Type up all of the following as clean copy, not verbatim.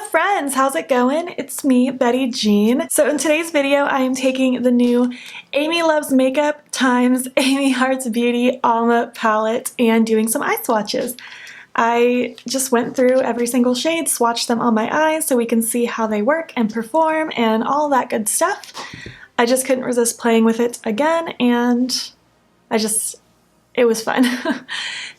friends, how's it going? It's me, Betty Jean. So in today's video, I am taking the new Amy Loves Makeup times Amy Hearts Beauty Alma palette and doing some eye swatches. I just went through every single shade, swatched them on my eyes so we can see how they work and perform and all that good stuff. I just couldn't resist playing with it again, and it was fun.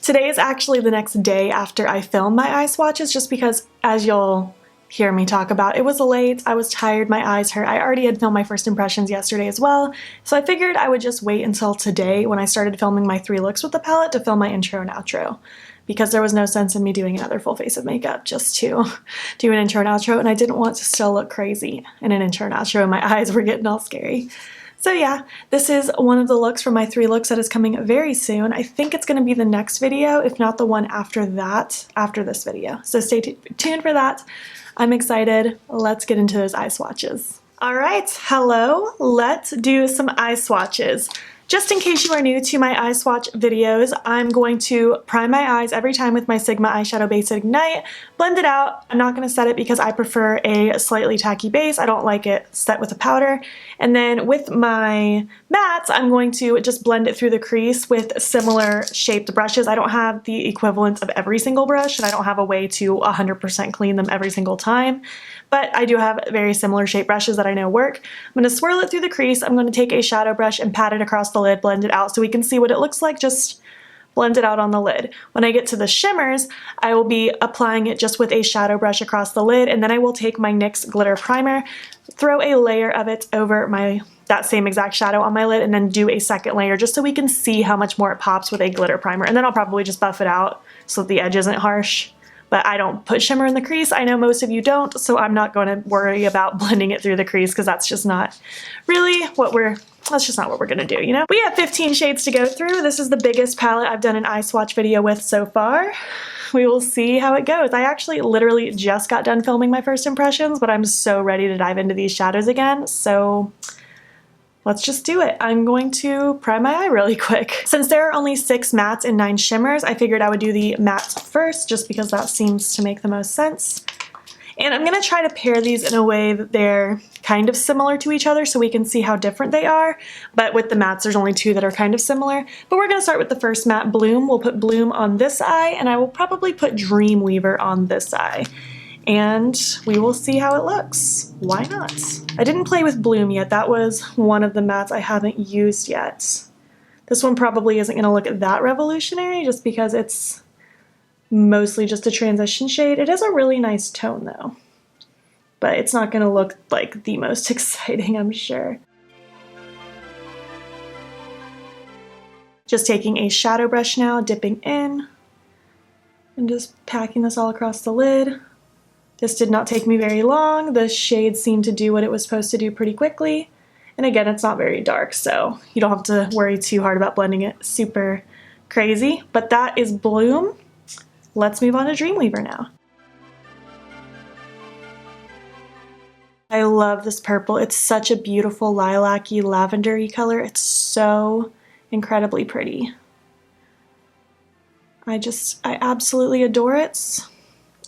Today is actually the next day after I filmed my eye swatches, just because, as you'll hear me talk about, it was late, I was tired, my eyes hurt. I already had filmed my first impressions yesterday as well, so I figured I would just wait until today when I started filming my 3 looks with the palette to film my intro and outro, because there was no sense in me doing another full face of makeup just to do an intro and outro, and I didn't want to still look crazy in an intro and outro and my eyes were getting all scary. So yeah, this is one of the looks from my 3 looks that is coming very soon. I think it's going to be the next video, if not the one after that, after this video. So stay tuned for that. I'm excited. Let's get into those eye swatches. All right, hello. Let's do some eye swatches. Just in case you are new to my eye swatch videos, I'm going to prime my eyes every time with my Sigma eyeshadow base at Ignite, blend it out. I'm not going to set it because I prefer a slightly tacky base. I don't like it set with a powder. And then with my mattes, I'm going to just blend it through the crease with similar shaped brushes. I don't have the equivalent of every single brush, and I don't have a way to 100% clean them every single time. But I do have very similar shaped brushes that I know work. I'm going to swirl it through the crease. I'm going to take a shadow brush and pat it across the lid, blend it out so we can see what it looks like, just blend it out on the lid. When I get to the shimmers, I will be applying it just with a shadow brush across the lid, and then I will take my NYX glitter primer, throw a layer of it over that same exact shadow on my lid, and then do a second layer just so we can see how much more it pops with a glitter primer. And then I'll probably just buff it out so that the edge isn't harsh. But I don't put shimmer in the crease. I know most of you don't, so I'm not going to worry about blending it through the crease because that's just not really that's just not what we're gonna do, you know? We have 15 shades to go through. This is the biggest palette I've done an eye swatch video with so far. We will see how it goes. I actually literally just got done filming my first impressions, but I'm so ready to dive into these shadows again, so let's just do it. I'm going to prime my eye really quick. Since there are only 6 mattes and 9 shimmers, I figured I would do the mattes first just because that seems to make the most sense. And I'm gonna try to pair these in a way that they're kind of similar to each other so we can see how different they are. But with the mattes, there's only 2 that are kind of similar. But we're gonna start with the first matte, Bloom. We'll put Bloom on this eye, and I will probably put Dreamweaver on this eye. And we will see how it looks. Why not? I didn't play with Bloom yet. That was one of the mattes I haven't used yet. This one probably isn't gonna look that revolutionary just because it's mostly just a transition shade. It is a really nice tone though, but it's not gonna look like the most exciting, I'm sure. Just taking a shadow brush now, dipping in, and just packing this all across the lid. This did not take me very long. The shade seemed to do what it was supposed to do pretty quickly. And again, it's not very dark, so you don't have to worry too hard about blending it super crazy. But that is Bloom. Let's move on to Dreamweaver now. I love this purple. It's such a beautiful lilac-y, lavender-y color. It's so incredibly pretty. I absolutely adore it.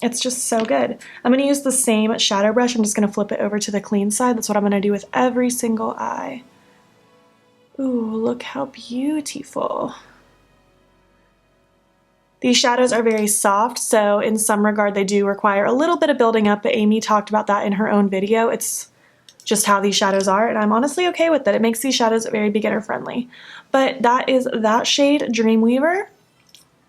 It's just so good. I'm going to use the same shadow brush. I'm just going to flip it over to the clean side. That's what I'm going to do with every single eye. Ooh, look how beautiful. These shadows are very soft, so in some regard they do require a little bit of building up, but Amy talked about that in her own video. It's just how these shadows are, and I'm honestly okay with it. It makes these shadows very beginner friendly. But that is that shade, Dreamweaver.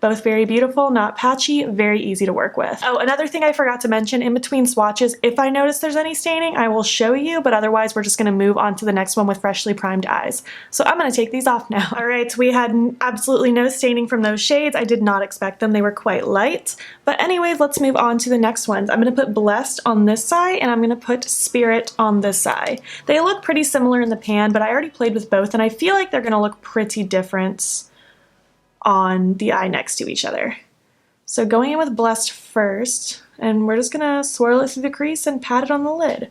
Both very beautiful, not patchy, very easy to work with. Oh, another thing I forgot to mention, in between swatches, if I notice there's any staining, I will show you, but otherwise we're just gonna move on to the next one with freshly primed eyes. So I'm gonna take these off now. All right, we had absolutely no staining from those shades. I did not expect them, they were quite light. But anyways, let's move on to the next ones. I'm gonna put Blessed on this side, and I'm gonna put Spirit on this side. They look pretty similar in the pan, but I already played with both, and I feel like they're gonna look pretty different on the eye next to each other. So going in with Blessed first, and we're just gonna swirl it through the crease and pat it on the lid.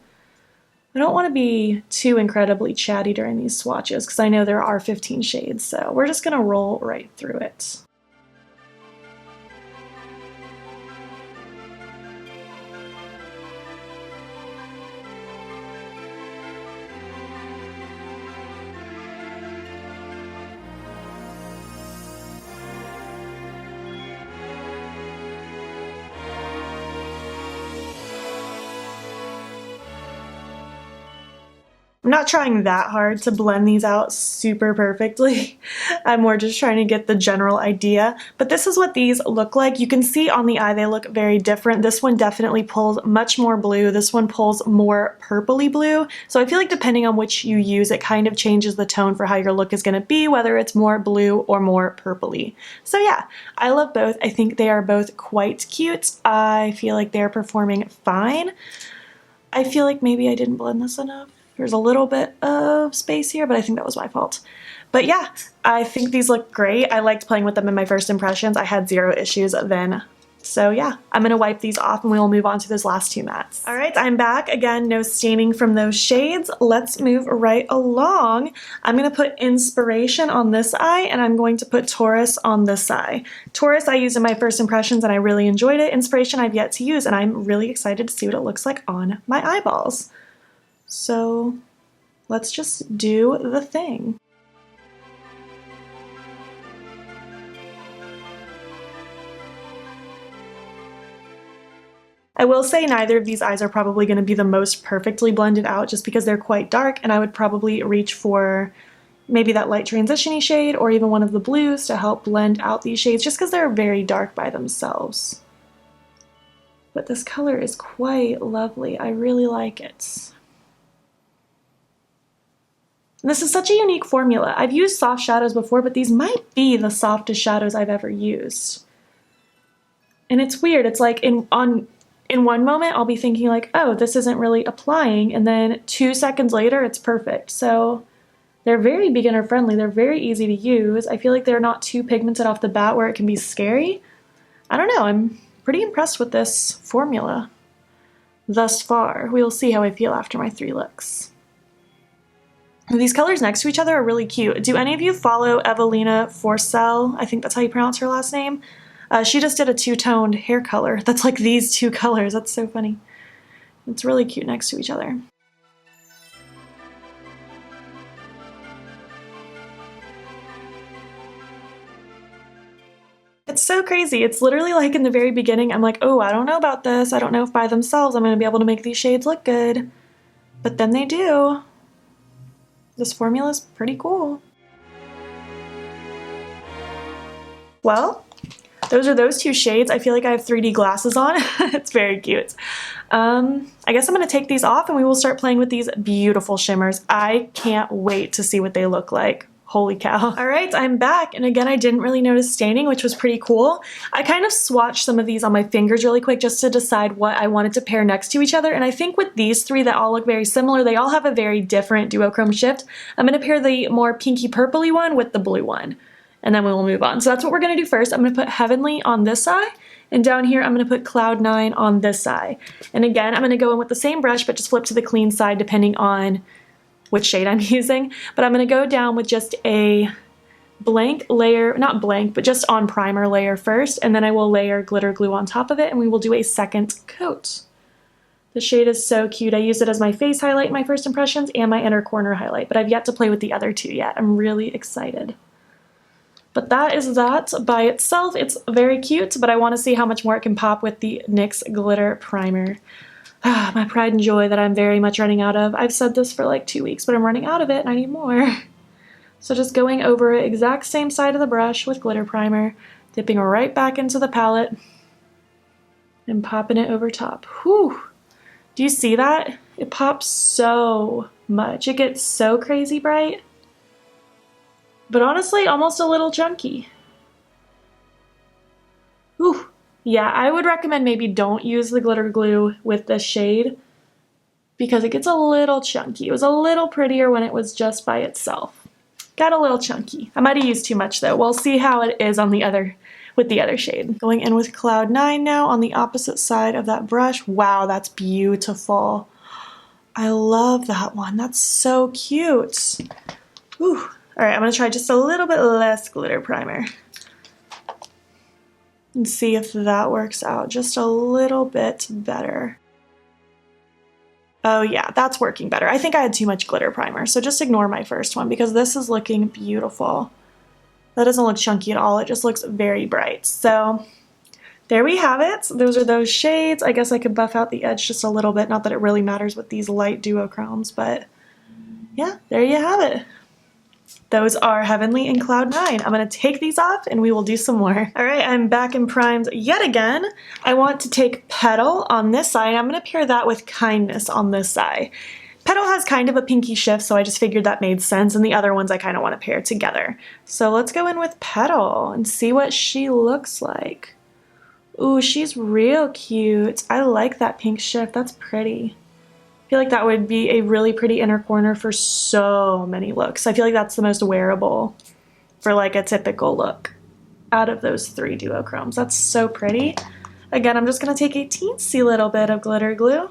I don't want to be too incredibly chatty during these swatches because I know there are 15 shades, so we're just gonna roll right through it. I'm not trying that hard to blend these out super perfectly. I'm more just trying to get the general idea. But this is what these look like. You can see on the eye they look very different. This one definitely pulls much more blue. This one pulls more purpley blue. So I feel like depending on which you use, it kind of changes the tone for how your look is going to be, whether it's more blue or more purpley. So yeah, I love both. I think they are both quite cute. I feel like they're performing fine. I feel like maybe I didn't blend this enough. There's a little bit of space here, but I think that was my fault. But yeah, I think these look great. I liked playing with them in my first impressions. I had zero issues then. So yeah, I'm gonna wipe these off and we will move on to those last two mattes. All right, I'm back. Again, no staining from those shades. Let's move right along. I'm gonna put Inspiration on this eye and I'm going to put Taurus on this eye. Taurus I used in my first impressions and I really enjoyed it. Inspiration I've yet to use and I'm really excited to see what it looks like on my eyeballs. So let's just do the thing. I will say neither of these eyes are probably going to be the most perfectly blended out just because they're quite dark, and I would probably reach for maybe that light transition-y shade or even one of the blues to help blend out these shades just because they're very dark by themselves. But this color is quite lovely. I really like it. And this is such a unique formula. I've used soft shadows before, but these might be the softest shadows I've ever used. And it's weird. It's like in one moment I'll be thinking like, oh, this isn't really applying, and then 2 seconds later it's perfect. So they're very beginner friendly. They're very easy to use. I feel like they're not too pigmented off the bat where it can be scary. I don't know. I'm pretty impressed with this formula thus far. We'll see how I feel after my 3 looks. These colors next to each other are really cute. Do any of you follow Evelina Forcell? I think that's how you pronounce her last name. She just did a 2-toned hair color that's like these 2 colors. That's so funny. It's really cute next to each other. It's so crazy. It's literally like in the very beginning, I'm like, oh, I don't know about this. I don't know if by themselves I'm going to be able to make these shades look good. But then they do. This formula is pretty cool. Well, those are those 2 shades. I feel like I have 3D glasses on. It's very cute. I guess I'm going to take these off and we will start playing with these beautiful shimmers. I can't wait to see what they look like. Holy cow. All right, I'm back. And again, I didn't really notice staining, which was pretty cool. I kind of swatched some of these on my fingers really quick just to decide what I wanted to pair next to each other. And I think with these 3 that all look very similar, they all have a very different duochrome shift. I'm going to pair the more pinky purpley one with the blue one. And then we will move on. So that's what we're going to do first. I'm going to put Heavenly on this eye. And down here, I'm going to put Cloud 9 on this eye. And again, I'm going to go in with the same brush, but just flip to the clean side depending on which shade I'm using, but I'm going to go down with just a blank layer, not blank, but just on primer layer first, and then I will layer glitter glue on top of it, and we will do a second coat. The shade is so cute. I used it as my face highlight in my first impressions and my inner corner highlight, but I've yet to play with the other 2 yet. I'm really excited. But that is that by itself. It's very cute, but I want to see how much more it can pop with the NYX glitter primer. My pride and joy that I'm very much running out of. I've said this for like 2 weeks, but I'm running out of it and I need more. So just going over exact same side of the brush with glitter primer, dipping right back into the palette, and popping it over top. Whew! Do you see that? It pops so much. It gets so crazy bright. But honestly, almost a little chunky. Ooh. Yeah, I would recommend maybe don't use the glitter glue with this shade because it gets a little chunky. It was a little prettier when it was just by itself. Got a little chunky. I might have used too much though. We'll see how it is on the other with the other shade. Going in with Cloud 9 now on the opposite side of that brush. Wow, that's beautiful. I love that one. That's so cute. Ooh. All right, I'm gonna try just a little bit less glitter primer and see if that works out just a little bit better. Oh yeah, that's working better. I think I had too much glitter primer, so just ignore my first one because this is looking beautiful. That doesn't look chunky at all. It just looks very bright. So there we have it. Those are those shades. I guess I could buff out the edge just a little bit. Not that it really matters with these light duochromes, but yeah, there you have it. Those are Heavenly and Cloud 9. I'm going to take these off and we will do some more. All right, I'm back and primed yet again. I want to take Petal on this side. I'm going to pair that with Kindness on this side. Petal has kind of a pinky shift, so I just figured that made sense, and the other ones I kind of want to pair together. So let's go in with Petal and see what she looks like. Ooh, she's real cute. I like that pink shift. That's pretty. I feel like that would be a really pretty inner corner for so many looks. I feel like that's the most wearable for like a typical look out of those 3 duochromes. That's so pretty. Again, I'm just going to take a teensy little bit of glitter glue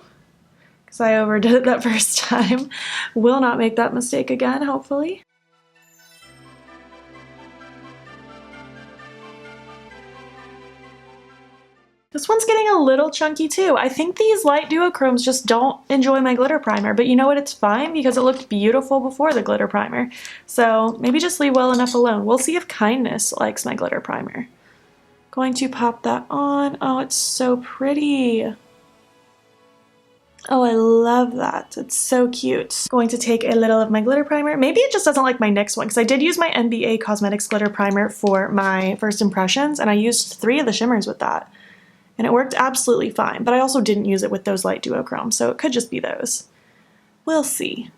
because I overdid it that first time. Will not make that mistake again, hopefully. This one's getting a little chunky too. I think these light duochromes just don't enjoy my glitter primer, but you know what? It's fine because it looked beautiful before the glitter primer. So maybe just leave well enough alone. We'll see if Kindness likes my glitter primer. Going to pop that on. Oh, it's so pretty. Oh, I love that. It's so cute. Going to take a little of my glitter primer. Maybe it just doesn't like my NYX one because I did use my NBA Cosmetics glitter primer for my first impressions and I used 3 of the shimmers with that. And it worked absolutely fine, but I also didn't use it with those light duochromes, so it could just be those. We'll see.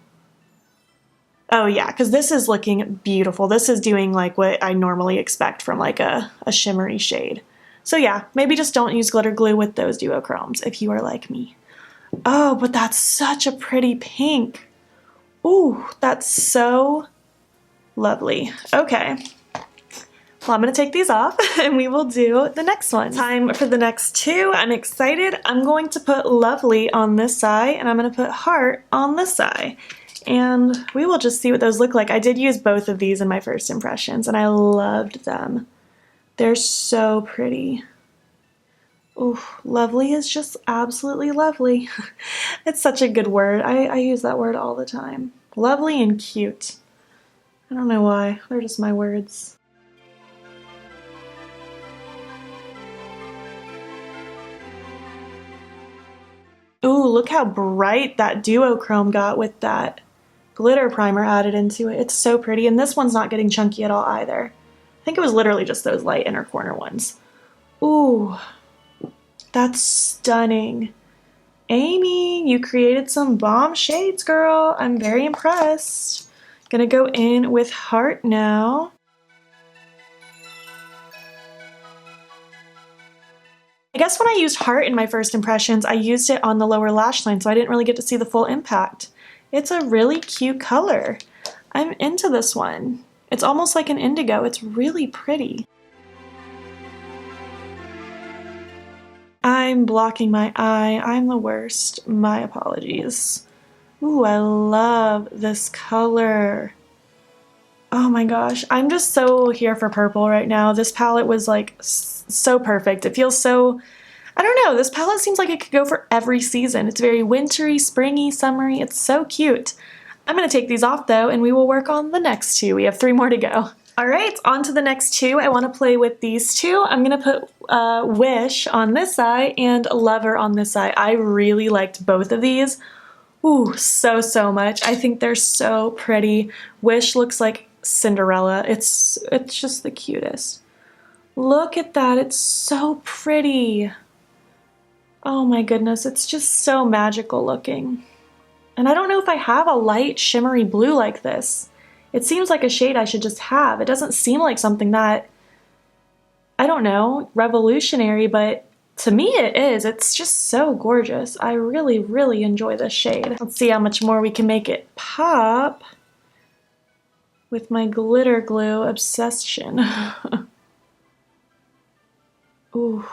Oh yeah, because this is looking beautiful. This is doing like what I normally expect from like a shimmery shade. So yeah, maybe just don't use glitter glue with those duochromes if you are like me. Oh, but that's such a pretty pink. Ooh, that's so lovely. Okay. Well, I'm going to take these off and we will do the next one. Time for the next 2. I'm excited. I'm going to put Lovely on this side and I'm going to put Heart on this side. And we will just see what those look like. I did use both of these in my first impressions and I loved them. They're so pretty. Ooh, lovely is just absolutely lovely. It's such a good word. I use that word all the time. Lovely and cute. I don't know why. They're just my words. Ooh, look how bright that duochrome got with that glitter primer added into it. It's so pretty, and this one's not getting chunky at all either. I think it was literally just those light inner corner ones. Ooh, that's stunning. Amy, you created some bomb shades, girl. I'm very impressed. Gonna go in with Heart now. I guess when I used Heart in my first impressions, I used it on the lower lash line, so I didn't really get to see the full impact. It's a really cute color. I'm into this one. It's almost like an indigo. It's really pretty. I'm blocking my eye. I'm the worst. My apologies. Ooh, I love this color. Oh my gosh, I'm just so here for purple right now. This palette was like so perfect. It feels so, I don't know, this palette seems like it could go for every season. It's very wintry, springy, summery. It's so cute. I'm gonna take these off though and we will work on the next 2. We have 3 more to go. All right, on to the next 2. I wanna play with these 2. I'm gonna put Wish on this side and Lover on this side. I really liked both of these. Ooh, so much. I think they're so pretty. Wish looks like Cinderella. It's just the cutest. Look at that. It's so pretty. Oh my goodness. It's just so magical looking. And I don't know if I have a light shimmery blue like this. It seems like a shade I should just have. It doesn't seem like something that, I don't know, revolutionary, but to me it is. It's just so gorgeous. I really enjoy this shade. Let's see how much more we can make it pop with my glitter glue obsession. Ooh,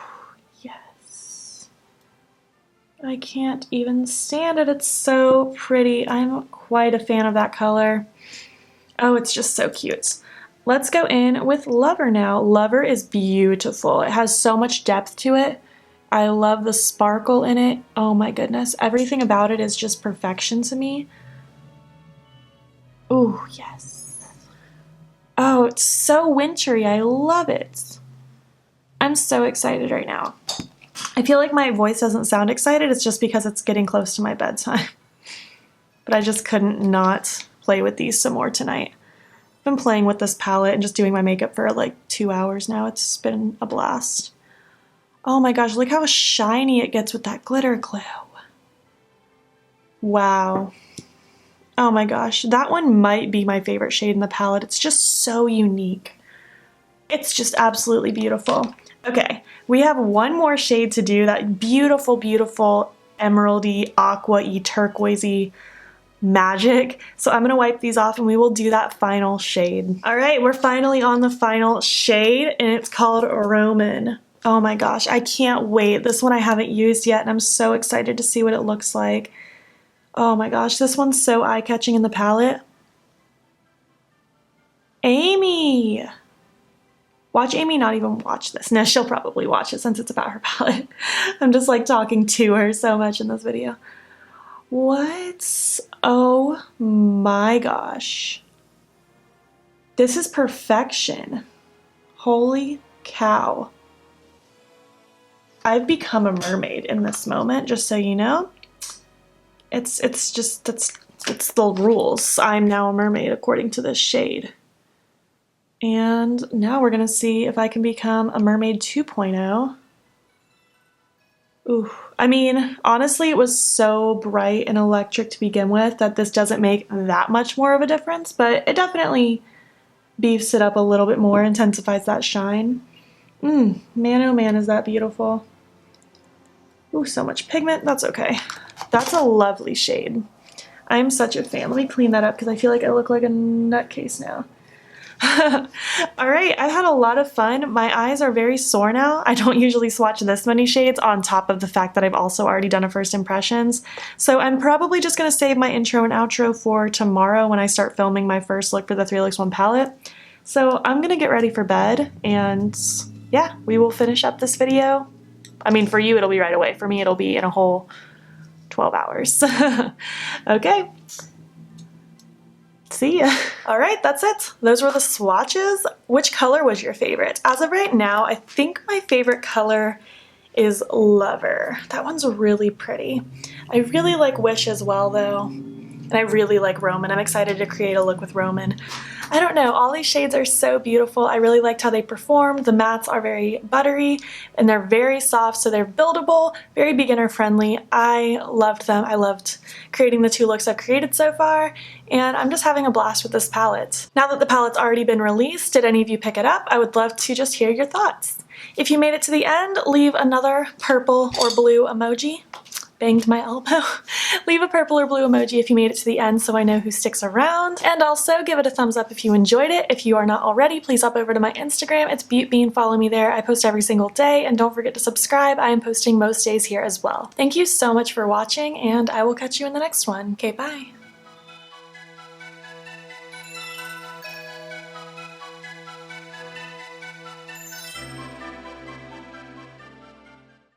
yes. I can't even stand it. It's so pretty. I'm quite a fan of that color. Oh, it's just so cute. Let's go in with Lover now. Lover is beautiful. It has so much depth to it. I love the sparkle in it. Oh my goodness. Everything about it is just perfection to me. Ooh, yes. Oh, it's so wintry. I love it. I'm so excited right now. I feel like my voice doesn't sound excited. It's just because it's getting close to my bedtime. But I just couldn't not play with these some more tonight. I've been playing with this palette and just doing my makeup for like 2 hours now. It's been a blast. Oh my gosh, look how shiny it gets with that glitter glue. Wow. Oh my gosh, that one might be my favorite shade in the palette. It's just so unique. It's just absolutely beautiful. Okay, we have one more shade to do, that beautiful, beautiful emeraldy, aqua-y, turquoisey magic. So I'm gonna wipe these off and we will do that final shade. All right, we're finally on the final shade and it's called Roman. Oh my gosh, I can't wait. This one I haven't used yet and I'm so excited to see what it looks like. Oh my gosh, this one's so eye-catching in the palette. Amy! Watch Amy not even watch this. No, she'll probably watch it since it's about her palette. I'm just like talking to her so much in this video. What? Oh my gosh. This is perfection. Holy cow. I've become a mermaid in this moment, just so you know. It's the rules. I'm now a mermaid according to this shade. And now we're gonna see if I can become a mermaid 2.0. Ooh, I mean, honestly, it was so bright and electric to begin with that this doesn't make that much more of a difference, but it definitely beefs it up a little bit more, intensifies that shine. Man, oh man, is that beautiful. Ooh, so much pigment, that's okay. That's a lovely shade. I'm such a fan. Let me clean that up because I feel like I look like a nutcase now. All right, I had a lot of fun. My eyes are very sore now. I don't usually swatch this many shades on top of the fact that I've also already done a first impressions. So I'm probably just going to save my intro and outro for tomorrow when I start filming my first look for the 3 Looks 1 palette. So I'm going to get ready for bed and yeah, we will finish up this video. I mean, for you, it'll be right away. For me, it'll be in a whole 12 hours. Okay. See ya. All right, that's it. Those were the swatches. Which color was your favorite? As of right now, I think my favorite color is Lover. That one's really pretty. I really like Wish as well though. And I really like Roman. I'm excited to create a look with Roman. I don't know, all these shades are so beautiful. I really liked how they performed. The mattes are very buttery and they're very soft, so they're buildable, very beginner friendly. I loved them. I loved creating the 2 looks I've created so far, and I'm just having a blast with this palette. Now that the palette's already been released, did any of you pick it up? I would love to just hear your thoughts. If you made it to the end, leave another purple or blue emoji. Banged my elbow. Leave a purple or blue emoji if you made it to the end so I know who sticks around. And also give it a thumbs up if you enjoyed it. If you are not already, please hop over to my Instagram. It's beautbean. Follow me there. I post every single day. And don't forget to subscribe. I am posting most days here as well. Thank you so much for watching and I will catch you in the next one. Okay, bye.